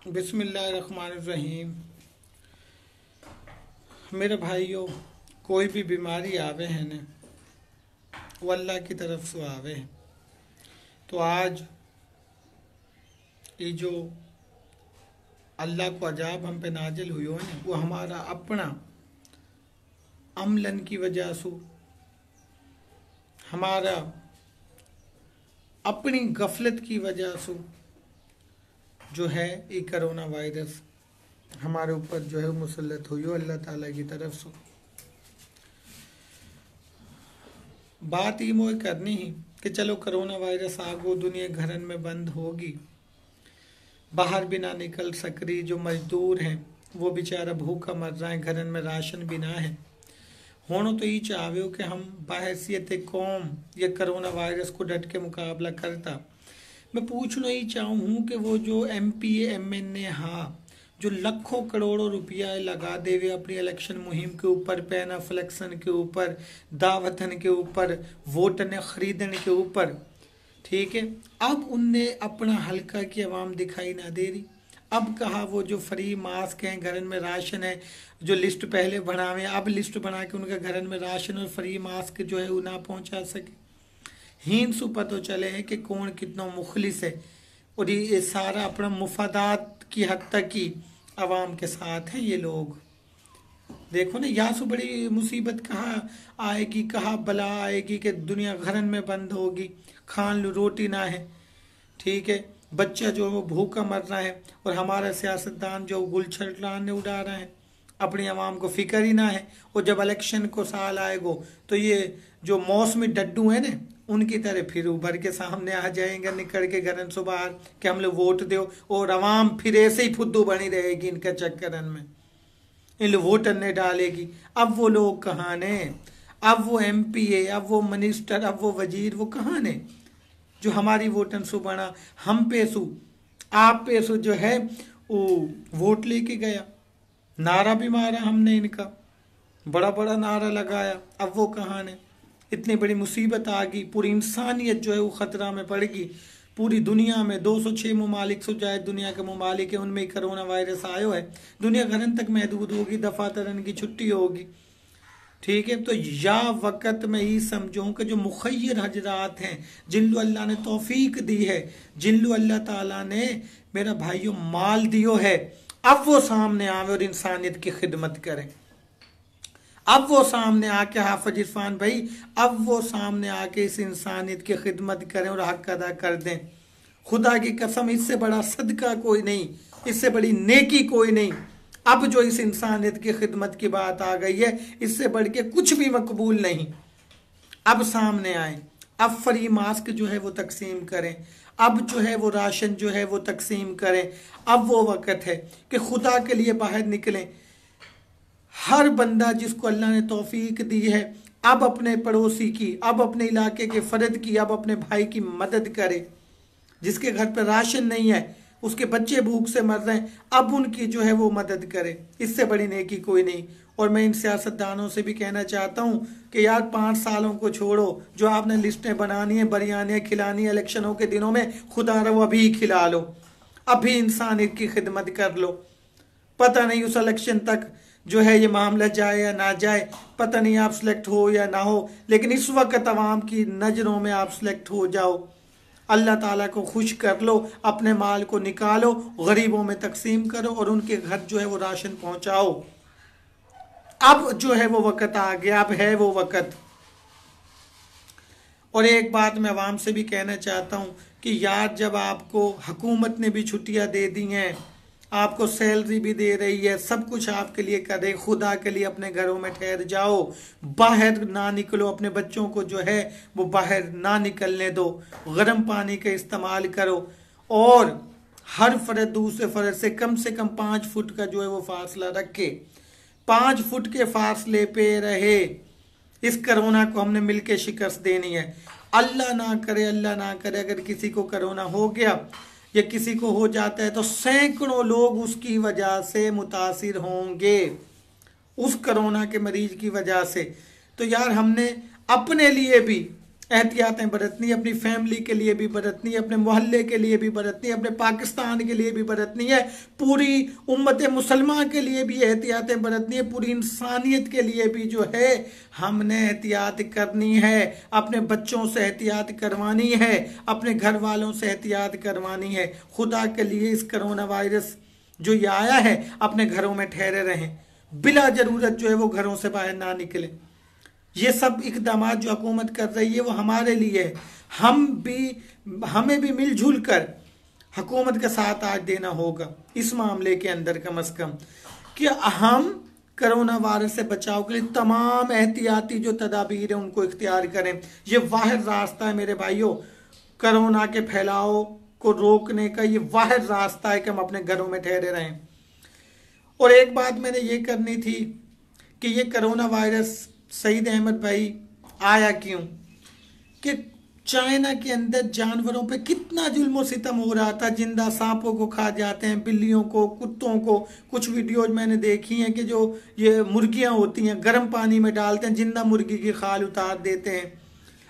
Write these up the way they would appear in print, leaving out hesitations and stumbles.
बिस्मिल्लाहिर्रहमानिर्रहीम। मेरे भाइयों, कोई भी बीमारी आवे है न, वो अल्लाह की तरफ से आवे है। तो आज ये जो अल्लाह को अजाब हम पे नाजिल हुई हो न, वो हमारा अपना अमलन की वजह से, हमारा अपनी गफलत की वजह से जो है ये कोरोना वायरस हमारे ऊपर जो है मुसल्लत हुई हो अल्लाह ताला की तरफ से। बात ये मोए करनी ही कि चलो कोरोना वायरस आ गो, दुनिया घरन में बंद होगी, बाहर भी ना निकल सक रही, जो मजदूर हैं वो बेचारा भूखा मर रहा है, घरन में राशन भी ना है। होनो तो ये चाहे कि हम बहैसियत कौम ये कोरोना वायरस को डट के मुकाबला करता। मैं पूछना ही चाहूँ कि वो जो MP MNA जो लाखों करोड़ों रुपया लगा देवे अपनी इलेक्शन मुहिम के ऊपर, पैना फ्लेक्शन के ऊपर, दावतन के ऊपर, वोट ने खरीदने के ऊपर, ठीक है, अब उनने अपना हल्का की आवाम दिखाई ना दे रही। अब कहा वो जो फ्री मास्क हैं, घरन में राशन है, जो लिस्ट पहले बनावे, अब लिस्ट बना के उनका घरन में राशन और फ्री मास्क जो है वो ना पहुंचा सके। हीन सु पतो चले है कि कौन कितना मुखलिस है और ये सारा अपना मुफादात की हद तक की आवाम के साथ है ये लोग। देखो ना, यहाँ से बड़ी मुसीबत कहाँ आएगी, कहाँ बला आएगी कि दुनिया घरन में बंद होगी, खान रोटी ना है, ठीक है, बच्चा जो है वो भूखा मर रहा है और हमारा सियासतदान जो गुलछड़ाने उड़ा रहे हैं, अपनी आवाम को फिक्र ही ना है। और जब इलेक्शन को साल आएगो तो ये जो मौसमी डड्डू है ना, उनकी तरह फिर उभर के सामने आ जाएंगे निकल के घरन से बाहर कि हम लोग वोट दो, और आवाम फिर ऐसे ही फुद्दू बनी रहेगी इनके चक्करन में, इन वोटर ने डालेगी। अब वो लोग कहाँ ने, अब वो MPA, अब वो मिनिस्टर, अब वो वजीर, वो कहाँ ने जो हमारी वोटन सु बना, हम पेसु आप पेसु जो है वो वोट लेके गया। नारा भी मारा हमने इनका, बड़ा बड़ा नारा लगाया, अब वो कहाँ ने। इतनी बड़ी मुसीबत आ गई, पूरी इंसानियत जो है वो खतरा में पड़ गई। पूरी दुनिया में 206 ममालिक से जाए दुनिया के ममालिक है, उनमें कोरोना वायरस आयो है। दुनिया घरन तक महदूद होगी, दफातरन की छुट्टी होगी, ठीक है। तो या वक़्त में ही समझूं कि जो मुखय्यर हजरात हैं, जिन अल्लाह ने तौफीक दी है, जिन अल्लाह ताला ने मेरा भाइयों माल दियो है, अब वो सामने आवे और इंसानियत की खिदमत करें। अब वो सामने आके हाफिज इरफान भाई, अब वो सामने आके इस इंसानियत की खिदमत करें और हक अदा कर दें। खुदा की कसम, इससे बड़ा सदका कोई नहीं, इससे बड़ी नेकी कोई नहीं। अब जो इस इंसानियत की खिदमत की बात आ गई है, इससे बढ़ के कुछ भी मकबूल नहीं। अब सामने आए, अब फ्री मास्क जो है वो तकसीम करें, अब जो है वो राशन जो है वो तकसीम करें। अब वो वक़्त है कि खुदा के लिए बाहर निकलें। हर बंदा जिसको अल्लाह ने तौफीक दी है, अब अपने पड़ोसी की, अब अपने इलाके के फर्द की, अब अपने भाई की मदद करे। जिसके घर पर राशन नहीं है, उसके बच्चे भूख से मर रहे हैं, अब उनकी जो है वो मदद करे। इससे बड़ी नेकी कोई नहीं। और मैं इन सियासतदानों से भी कहना चाहता हूँ कि यार 5 सालों को छोड़ो, जो आपने लिस्टें बनानी है, बिरयानियाँ खिलानी है इलेक्शनों के दिनों में, खुदा रहो अभी खिला लो, अभी इंसानियत की खिदमत कर लो। पता नहीं उस इलेक्शन तक जो है ये मामला जाए या ना जाए, पता नहीं आप सिलेक्ट हो या ना हो, लेकिन इस वक्त अवाम की नज़रों में आप सिलेक्ट हो जाओ। अल्लाह ताला को खुश कर लो, अपने माल को निकालो, गरीबों में तकसीम करो और उनके घर जो है वो राशन पहुंचाओ। अब जो है वो वक़्त आ गया, अब है वो वक़्त। और एक बात मैं अवाम से भी कहना चाहता हूँ कि यार, जब आपको हुकूमत ने भी छुट्टियाँ दे दी हैं, आपको सैलरी भी दे रही है, सब कुछ आपके लिए कर रही, खुदा के लिए अपने घरों में ठहर जाओ, बाहर ना निकलो, अपने बच्चों को जो है वो बाहर ना निकलने दो, गर्म पानी का इस्तेमाल करो और हर फर्द दूसरे फर्द से कम 5 फुट का जो है वो फासला रखे। 5 फुट के फासले पे रहे। इस कोरोना को हमने मिलके शिकस्त देनी है। अल्लाह ना करे, अल्लाह ना करे, अगर किसी को कोरोना हो गया या किसी को हो जाता है तो सैकड़ों लोग उसकी वजह से मुतासिर होंगे, उस कोरोना के मरीज की वजह से। तो यार, हमने अपने लिए भी एहतियातें बरतनी है, अपनी फैमिली के लिए भी बरतनी है, अपने मोहल्ले के लिए भी बरतनी है, अपने पाकिस्तान के लिए भी बरतनी है, पूरी उम्मत मुसलमान के लिए भी एहतियातें बरतनी है, पूरी इंसानियत के लिए भी जो है हमने एहतियात करनी है। अपने बच्चों से एहतियात करवानी है, अपने घर वालों से एहतियात करवानी है। खुदा के लिए इस कोरोना वायरस जो ये आया है, अपने घरों में ठहरे रहें, बिला जरूरत जो है वो घरों से बाहर ना निकले। ये सब इकदाम जो हुकूमत कर रही है वो हमारे लिए है। हमें भी मिलजुल कर हुकूमत का साथ आज देना होगा इस मामले के अंदर, कम अज कम कि हम कोरोना वायरस से बचाव के लिए तमाम एहतियाती जो तदाबीर है उनको इख्तियार करें। ये वाहिद रास्ता है मेरे भाइयों, कोरोना के फैलाव को रोकने का ये वाहिद रास्ता है कि हम अपने घरों में ठहरे रहें। और एक बात मैंने ये करनी थी कि ये कोरोना वायरस सईद अहमद भाई आया क्यों, कि चाइना के अंदर जानवरों पे कितना जुल्म सितम हो रहा था, जिंदा सांपों को खा जाते हैं, बिल्लियों को, कुत्तों को। कुछ वीडियोज मैंने देखी हैं कि जो ये मुर्गियां होती हैं गर्म पानी में डालते हैं, जिंदा मुर्गी की खाल उतार देते हैं।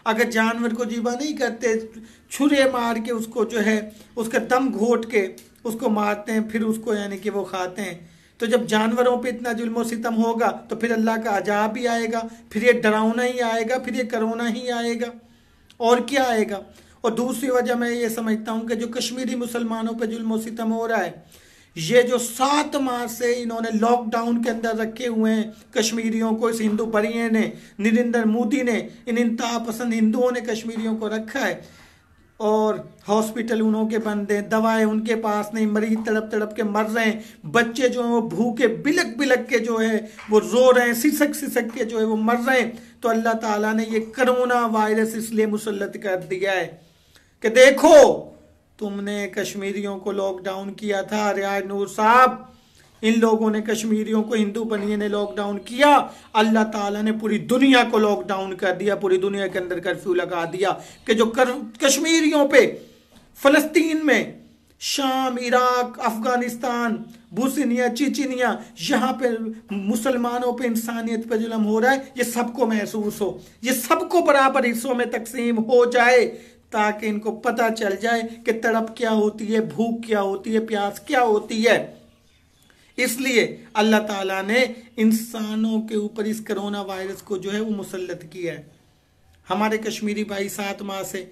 अगर जानवर को जीवा नहीं करते, छुरे मार के उसको जो है उसका दम घोट के उसको मारते हैं, फिर उसको यानी कि वो खाते हैं। तो जब जानवरों पे इतना जुल्म सितम होगा तो फिर अल्लाह का अजाब भी आएगा, फिर ये डरावना ही आएगा, फिर ये कोरोना ही आएगा, और क्या आएगा। और दूसरी वजह मैं ये समझता हूँ कि जो कश्मीरी मुसलमानों पे जुल्म सितम हो रहा है, ये जो 7 माह से इन्होंने लॉकडाउन के अंदर रखे हुए हैं कश्मीरियों को, इस हिंदू बरिए ने, नरेंद्र मोदी ने, इन इंतहा पसंद हिंदुओं ने कश्मीरियों को रखा है, और हॉस्पिटल उन्हों के बंद हैं, दवाएं उनके पास नहीं, मरीज तड़प तड़प के मर रहे हैं, बच्चे जो है वो भूखे बिलक बिलक के जो है वो रो रहे हैं, सिसक सिसक के जो है वो मर रहे हैं। तो अल्लाह ताला ने ये कोरोना वायरस इसलिए मुसल्लत कर दिया है कि देखो तुमने कश्मीरियों को लॉकडाउन किया था, रियाज नूर साहब, इन लोगों ने कश्मीरियों को, हिंदू बनिए ने लॉकडाउन किया, अल्लाह ताला ने पूरी दुनिया को लॉकडाउन कर दिया, पूरी दुनिया के अंदर कर्फ्यू लगा दिया कि जो कश्मीरियों पे फलस्तीन में, शाम, इराक, अफगानिस्तान, बुसनिया, चिचिनिया, यहाँ पे मुसलमानों पे इंसानियत पे जुल्म हो रहा है, ये सबको महसूस हो, ये सबको बराबर हिस्सों में तकसीम हो जाए, ताकि इनको पता चल जाए कि तड़प क्या होती है, भूख क्या होती है, प्यास क्या होती है। इसलिए अल्लाह ताला ने इंसानों के ऊपर इस कोरोना वायरस को जो है वो मुसल्लत किया है। हमारे कश्मीरी भाई 7 माह से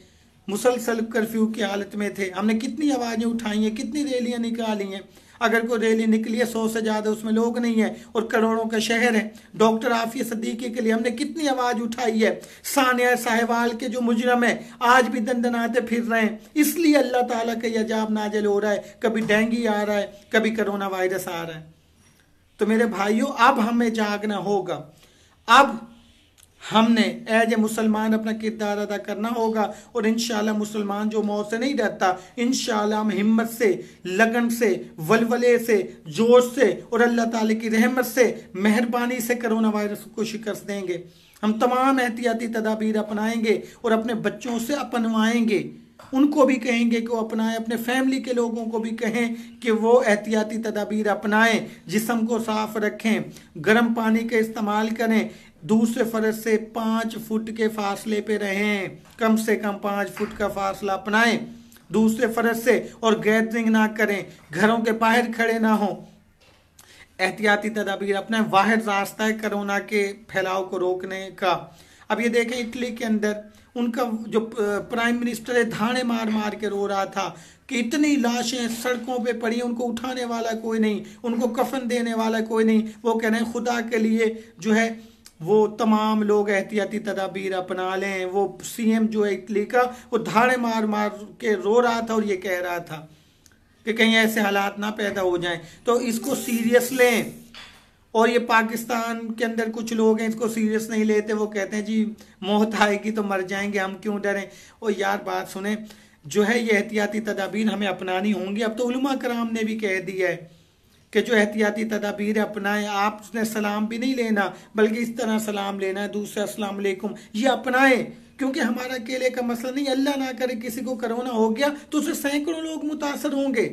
मुसलसल कर्फ्यू की हालत में थे, हमने कितनी आवाज़ें उठाई हैं, कितनी रैलियां निकाली हैं। अगर कोई रैली निकली है 100 से ज़्यादा उसमें लोग नहीं है, और करोड़ों का शहर है। डॉक्टर आफिया सिद्दीकी के लिए हमने कितनी आवाज़ उठाई है। सानिया साहिवाल के जो मुजरम है आज भी दंदनाते फिर रहे हैं, इसलिए अल्लाह ताला का यह अजाब नाजिल हो रहा है। कभी डेंगू आ रहा है, कभी कोरोना वायरस आ रहा है। तो मेरे भाइयों, अब हमें जागना होगा, अब हमने एज ए मुसलमान अपना किरदार अदा करना होगा, और इंशाल्लाह मुसलमान जो मौत से नहीं डरता, इंशाल्लाह हम हिम्मत से, लगन से, वलवले से, जोश से और अल्लाह ताला की रहमत से, मेहरबानी से कोरोना वायरस को शिकस्त देंगे। हम तमाम एहतियाती तदाबीर अपनाएंगे और अपने बच्चों से अपनवाएंगे, उनको भी कहेंगे कि वो अपनाएं, अपने फैमिली के लोगों को भी कहें कि वो एहतियाती तदाबीर अपनाएं, जिस्म को साफ रखें, गर्म पानी का इस्तेमाल करें, दूसरे फर्ज से 5 फुट के फासले पे रहें, कम से कम 5 फुट का फासला अपनाएं दूसरे फर्ज से, और गैदरिंग ना करें, घरों के बाहर खड़े ना हो, एहतियाती तदाबीर अपना वाहिद रास्ता है कोरोना के फैलाव को रोकने का। अब ये देखें, इटली के अंदर उनका जो प्राइम मिनिस्टर है धाने मार मार के रो रहा था कि इतनी लाशें सड़कों पे पड़ी, उनको उठाने वाला कोई नहीं, उनको कफन देने वाला कोई नहीं। वो कह रहे हैं खुदा के लिए जो है वो तमाम लोग एहतियाती तदाबीर अपना लें। वो सीएम जो है इटली का, वो धाड़े मार मार के रो रहा था और ये कह रहा था कि कहीं ऐसे हालात ना पैदा हो जाएं। तो इसको सीरियस लें। और ये पाकिस्तान के अंदर कुछ लोग हैं इसको सीरियस नहीं लेते, वो कहते हैं जी मौत आएगी तो मर जाएंगे, हम क्यों डरें। और यार बात सुने, जो है ये एहतियाती तदाबीर हमें अपनानी होंगी। अब तो उलमा कराम ने भी कह दिया है कि जो एहतियाती तदाबीर अपनाएं, आपने सलाम भी नहीं लेना बल्कि इस तरह सलाम लेना है, दूसरा अस्सलाम वालेकुम, ये अपनाएं। क्योंकि हमारा अकेले का मसला नहीं, अल्लाह ना करे किसी को कोरोना हो गया तो उससे सैकड़ों लोग मुतासर होंगे,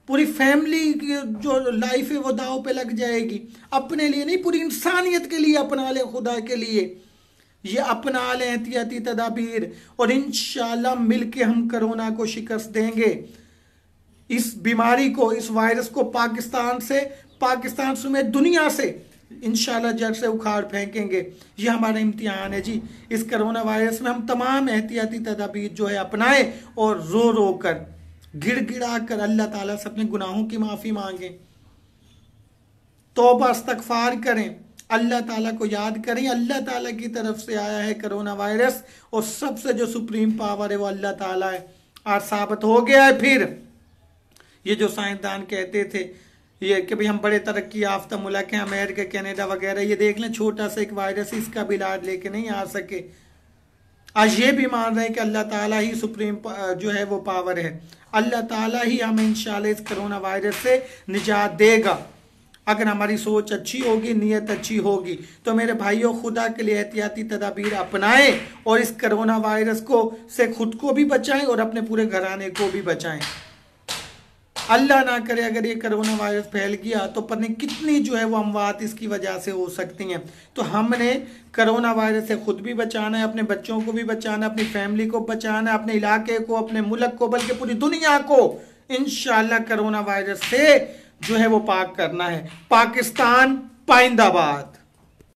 पूरी फैमिली की जो लाइफ है वो दाव पे लग जाएगी। अपने लिए नहीं, पूरी इंसानियत के लिए अपना ले, खुदा के लिए। ये अपना लें एहतियाती तदाबीर और इंशाल्लाह मिलके हम कोरोना को शिकस्त देंगे। इस बीमारी को, इस वायरस को पाकिस्तान समेत दुनिया से इंशाल्लाह जड़ से उखाड़ फेंकेंगे। ये हमारा इम्तिहान है जी। इस कोरोना वायरस में हम तमाम एहतियाती तदाबीर जो है अपनाएं और रो रो कर गिड़गिड़ा कर अल्लाह ताला से अपने गुनाहों की माफ़ी मांगें, तौबा इस्तगफार करें, अल्लाह ताला को याद करें। अल्लाह ताला की तरफ से आया है कोरोना वायरस और सबसे जो सुप्रीम पावर है वो अल्लाह ताला है। आज साबित हो गया है फिर, ये जो साइंसदान कहते थे ये कि भाई हम बड़े तरक्की याफ्ता मुल्क हैं, अमेरिका कनाडा वगैरह, ये देख लें छोटा सा एक वायरस, इसका भी इलाज लेके नहीं आ सके। आज ये भी मान रहे हैं कि अल्लाह ताला ही सुप्रीम जो है वो पावर है। अल्लाह ताला ही हमें इंशाल्लाह इस कोरोना वायरस से निजात देगा अगर हमारी सोच अच्छी होगी, नीयत अच्छी होगी। तो मेरे भाइयों, खुदा के लिए एहतियाती तदाबीर अपनाएं और इस कोरोना वायरस को से खुद को भी बचाएं और अपने पूरे घराने को भी बचाएं। अल्लाह ना करे अगर ये कोरोना वायरस फैल गया तो पता नहीं कितनी जो है वो अमवात इसकी वजह से हो सकती हैं। तो हमने कोरोना वायरस से खुद भी बचाना है, अपने बच्चों को भी बचाना है, अपनी फैमिली को बचाना है, अपने इलाके को, अपने मुल्क को, बल्कि पूरी दुनिया को इंशाल्लाह कोरोना वायरस से जो है वो पाक करना है। पाकिस्तान पाइंदाबाद।